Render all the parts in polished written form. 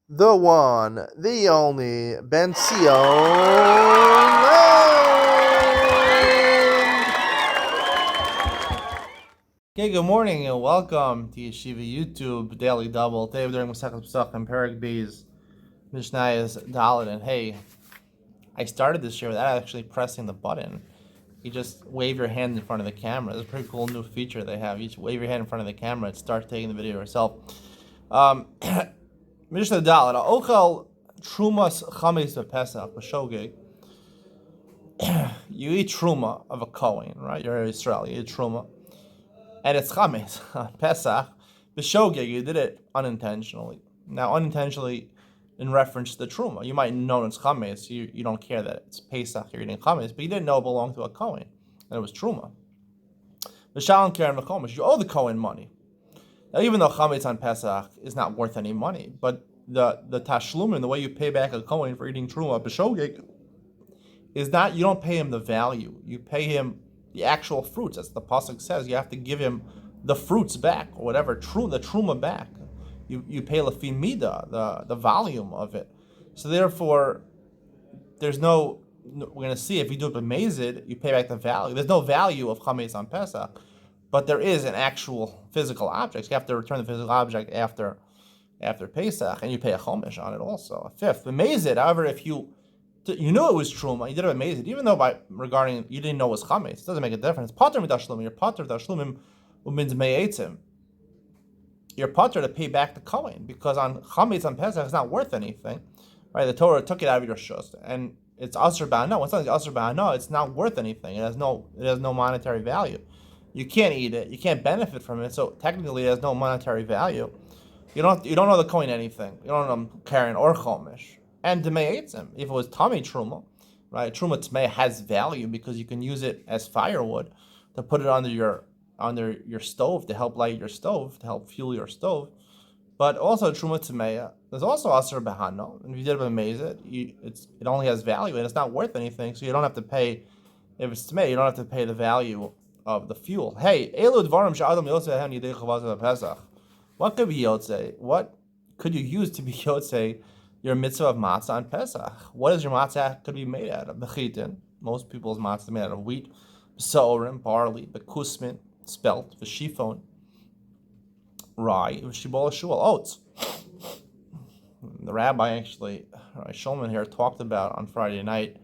the one, the only, Ben Sion. Okay, good morning and welcome to Yeshiva YouTube Daily Double. Today we're doing Masechet Pesachim Perek Beis Mishnayos Dalet. And hey, I started this year without actually pressing the button. You just wave your hand in front of the camera. It's a pretty cool new feature they have. You just wave your hand in front of the camera and start taking the video yourself. Mishnah Dalet. Ochel Trumas Chametz BePesach B'Shogeg. You eat truma of a Kohen, right? You're Israeli. You eat truma, and it's chametz on Pesach. B'Shogeg, you did it unintentionally. Now, unintentionally, in reference to the truma, you might know it's chametz. You don't care that it's Pesach. You're eating chametz, but you didn't know it belonged to a Kohen, and it was truma. B'Shalom Keren Mechomish, you owe the Kohen money. Now, even though chametz on Pesach is not worth any money, but the tashlum, the way you pay back a Kohen for eating truma b'Shogeg, is not, you don't pay him the value. You pay him the actual fruits. As the pasuk says, you have to give him the fruits back, or whatever, the truma back. You pay lefi mida, the volume of it. So therefore, there's no, we're going to see if you do it b'mezid, you pay back the value. There's no value of chametz on Pesach, but there is an actual physical object. So you have to return the physical object after Pesach, and you pay a chomish on it also, a fifth. B'mezid, however, if you knew it was truma, you did it amazing, even though regarding you didn't know it was chametz, it doesn't make a difference. Pater midashlumim, you're pater dashlumim umins me'etzim. You're pater to pay back the Kohen, because on chametz on Pesach it's not worth anything, right? The Torah took it out of your shus, and it's asur ba'ano. It's not like asur ba'ano. It's not worth anything. It has no monetary value. You can't eat it. You can't benefit from it. So technically, it has no monetary value. You don't know the Kohen anything. You don't know Karen or chomish. And Demei Eitzim, if it was Tami Truma, right? Truma Tmei has value because you can use it as firewood to put it under your stove to help light your stove, to help fuel your stove. But also Truma Tmei, there's also Asur Behano. And if you did it with it only has value and it's not worth anything, so you don't have to pay, if it's Tmei, you don't have to pay the value of the fuel. Hey, Elu Dvarim Sha'adam Yoseh Hen Yidei Chavaz Pesach. What could be Yotzei? What could you use to be Yotzei your mitzvah of matzah on Pesach? What is your matzah could be made out of? Bechitin. Most people's matzah are made out of wheat, b'sa'orim, barley, bekusmin, spelt, v'shifon, rye, v'shibol shul, oats. The rabbi actually, Shulman here, talked about on Friday night.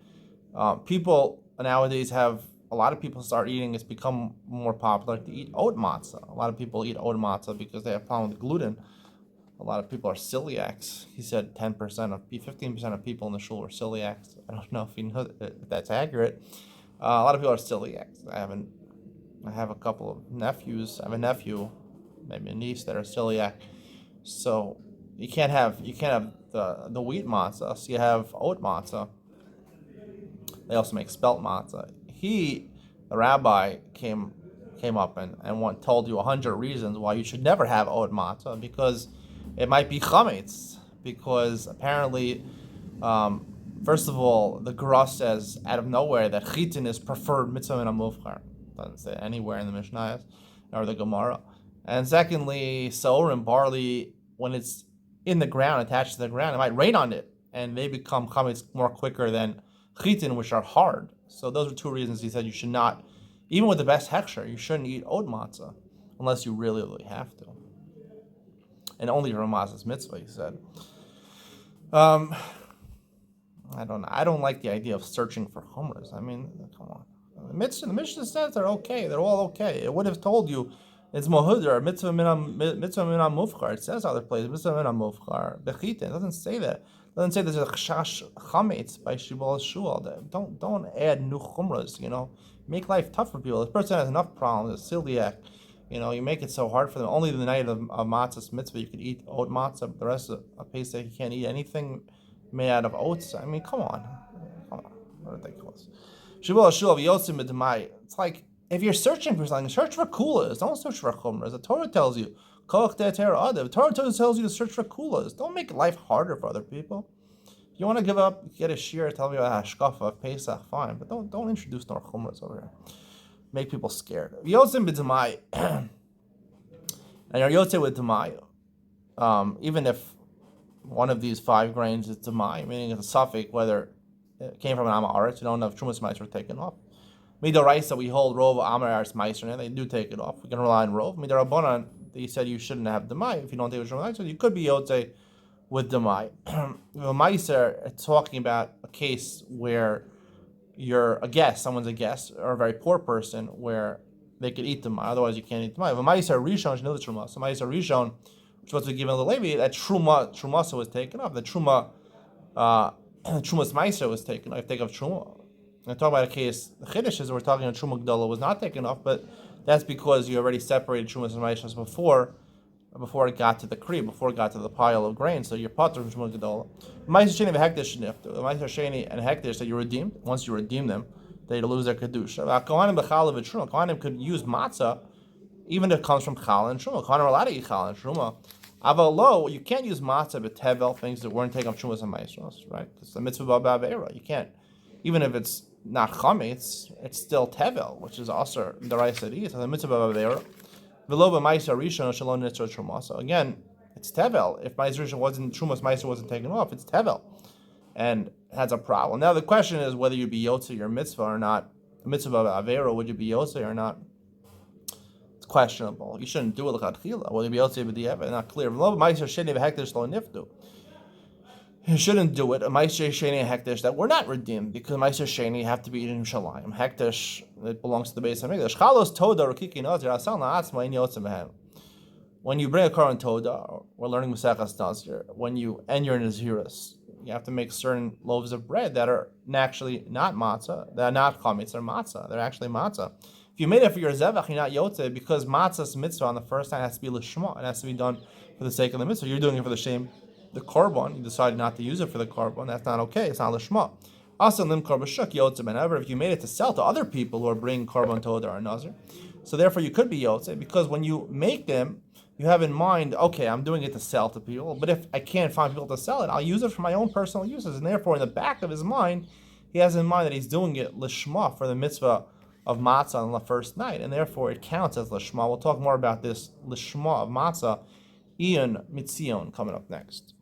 People nowadays a lot of people start eating, it's become more popular to eat oat matzah. A lot of people eat oat matzah because they have a problem with gluten. A lot of people are celiacs. He said 15% of people in the shul are celiacs. I don't know if that's accurate. A lot of people are celiacs. I have a couple of nephews. I have a nephew, maybe a niece, that are celiac. So you can't have the wheat matzah. So you have oat matzah. They also make spelt matzah. The rabbi came up and told you 100 reasons why you should never have oat matzah, because it might be chametz, because apparently, first of all, the Gra says out of nowhere that chitin is preferred mitzvah min hamufchar. Doesn't say anywhere in the Mishnayos or the Gemara. And secondly, sour and barley, when it's in the ground, attached to the ground, it might rain on it, and they become chametz more quicker than chitin, which are hard. So those are two reasons he said you should not, even with the best hechsher, you shouldn't eat oat matzah unless you really, really have to. And only Ramaz's mitzvah, he said. I don't know. I don't like the idea of searching for chumras. I mean, come on. The Mishnah says they're okay. They're all okay. It would have told you it's mohudr, mitzvah min mufchar. It says other places, mitzvah min mufchar. Bechita. It doesn't say that. It doesn't say there's a chash chametz by shibal shul. Don't add new chumras. Make life tough for people. This person has enough problems. It's celiac. You make it so hard for them. Only the night of matzah's mitzvah you could eat oat matzah, but the rest of Pesach you can't eat anything made out of oats. I mean, come on, ridiculous. It's like, if you're searching for something, search for kulas. Don't search for chumras. The Torah tells you, the Torah tells you to search for kulas. Don't make life harder for other people. If you want to give up, get a shir, tell me about hashkafa of Pesach, fine, but don't introduce no chumras over here. Make people scared. Yotzim b'damai, and you're yotzei with damai, even if one of these 5 grains is demai, meaning it's a suffix whether it came from an Am Haaretz. You don't know if Trumas Meiser taken off. Midoraisa, we hold Rov Amar Aretz Meiser, and they do take it off. We can rely on Rov. Midorabanan, they said you shouldn't have demai if you don't take it from Meiser. You could be Yotze with demai. Meiser, talking about a case where you're a guest, someone's a guest, or a very poor person, where they could eat demai. Otherwise, you can't eat demai. Meiser Rishon, you know the Truma. So Meiser Rishon, which was given to the Levi, that Trumasa was taken off. The Trumas Meiser was taken off. If you take off Truma. I talk about a case, the Chiddush is we're talking about Truma Gdola was not taken off, but that's because you already separated Trumas and Meiser before it got to the Kri, before it got to the pile of grain. So you're potter from Truma Gdola. Meiser Sheni and Hektish Niftu. Meiser Sheni and Hektish that you redeemed. Once you redeem them, they lose their Kedusha. Kohanim B'chalav and Truma. Kohanim could use matzah even if it comes from Chal and Truma. Kohanim are allowed to eat Chal and Truma. Avalo, you can't use matzah but tevel, things that weren't taken off Trumas and Meisros, right? It's the mitzvah b'avera. You can't, even if it's not chametz, it's still tevel, which is also the Raisa. So the mitzvah b'avera. V'lo b'maiser rishon shalom nitzra truma. So again, it's tevel. If maiser rishon wasn't Trumas maiser wasn't taken off, it's tevel, and it has a problem. Now the question is whether you be yotze your mitzvah or not. The mitzvah b'avera, would you be yotze or not? Questionable. You shouldn't do it l'chadchila. Will you be able to be not clear? You shouldn't do it. A meiser sheni and hektish that were not redeemed because meiser sheni have to be eaten in shalayim. Hektish it belongs to the base of Hamikdash. Chalos toda or kiki nazir asal na'atzma in yotzim behem. When you bring a korban toda, we're learning Masechas Nazir. When you end your naziris, you have to make certain loaves of bread that are actually not matzah. They're not chametz. They're matzah. They're actually matzah. If you made it for your zevach, you're not yotze because matzah's mitzvah on the first time has to be lishma. It has to be done for the sake of the mitzvah. You're doing it for the shame, the korban. You decided not to use it for the korban. That's not okay. It's not lishma. Also, lim korban shuk yotze benever. If you made it to sell to other people who are bringing korban toda or nazir, so therefore you could be yotze because when you make them, you have in mind, okay, I'm doing it to sell to people, but if I can't find people to sell it, I'll use it for my own personal uses. And therefore, in the back of his mind, he has in mind that he's doing it lishma for the mitzvah of matzah on the first night, and therefore it counts as lishma. We'll talk more about this lishma of matzah, Ian Mitzion, coming up next.